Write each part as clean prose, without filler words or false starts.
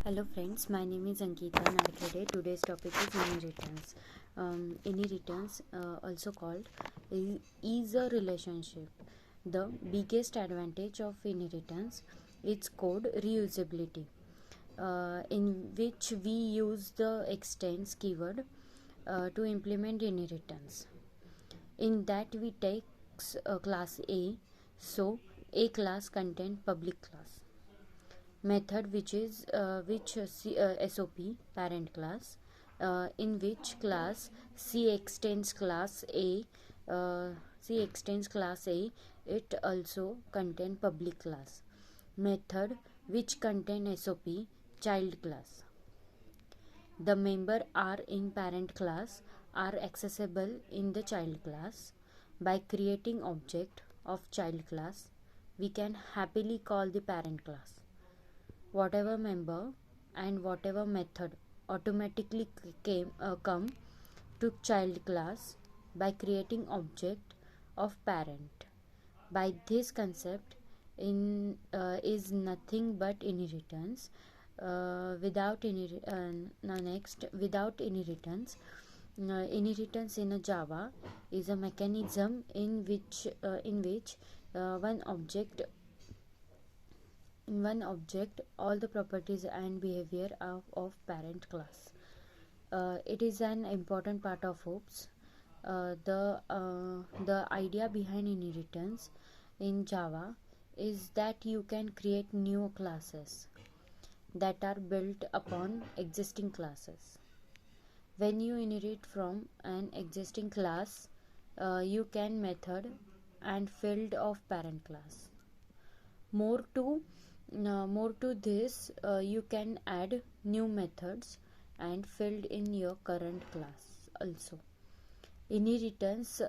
Hello friends, my name is Ankita Nadkade. Today's topic is inheritance. Inheritance, also called, is a relationship. The biggest advantage of inheritance is called reusability, in which we use the extends keyword to implement inheritance. In that we take class A, so A class contain public class method SOP parent class, in which class C extends class A, it also contain public class method which contain SOP child class. The member are in parent class are accessible in the child class. By creating object of child class, we can happily call the parent class. Whatever member and whatever method automatically come to child class by creating object of parent. By this concept is nothing but inheritance. Without inheritance, inheritance in a Java is a mechanism in which one object all the properties and behavior of parent class. It is an important part of OOPS. The idea behind inheritance in Java is that you can create new classes that are built upon existing classes. When you inherit from an existing class, you can method and field of parent class. More to this, you can add new methods and field in your current class also. Inheritance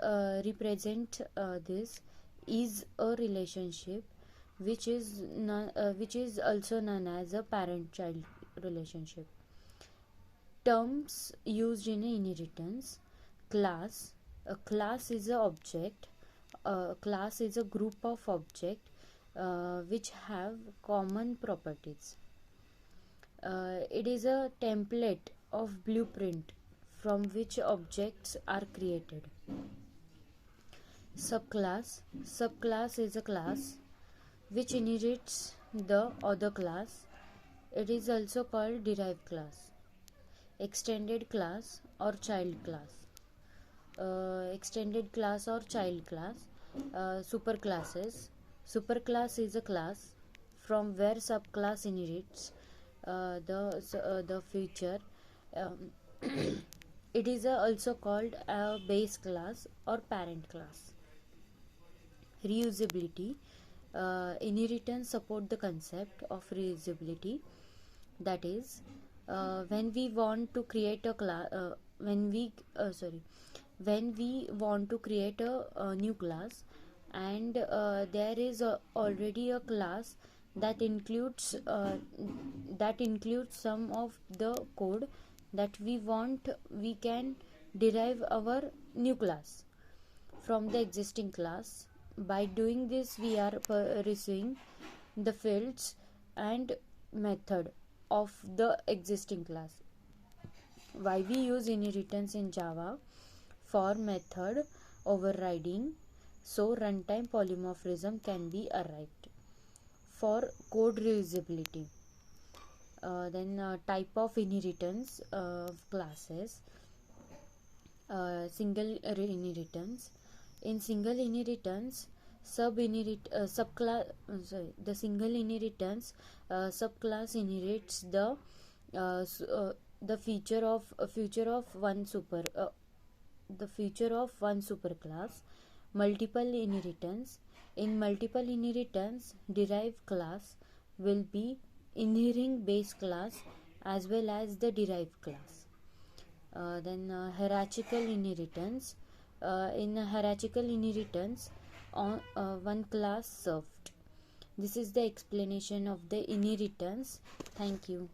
represent this is a relationship which is also known as a parent-child relationship. Terms used in inheritance: class. A class is an object. A class is a group of objects which have common properties. It is a template of blueprint from which objects are created. Subclass is a class which inherits the other class. It is also called derived class. Extended class or child class. Extended class or child class. Superclasses. Superclass is a class from where subclass inherits the feature. It is also called a base class or parent class. Reusability. Inheritance support the concept of reusability. That is, when we want to create a class, when we want to create a new class, and there is already a class that includes some of the code that we want, we can derive our new class from the existing class. By doing this, we are pursuing the fields and method of the existing class. Why we use inheritance in Java? For method overriding, so runtime polymorphism can be arrived. For code reusability, then type of inheritance classes. Single inheritance. In single inheritance, the single inheritance subclass inherits the feature of one superclass. Multiple inheritance. In multiple inheritance, derived class will be inheriting base class as well as the derived class. Then hierarchical inheritance. In hierarchical inheritance, one class served. This is the explanation of the inheritance. Thank you.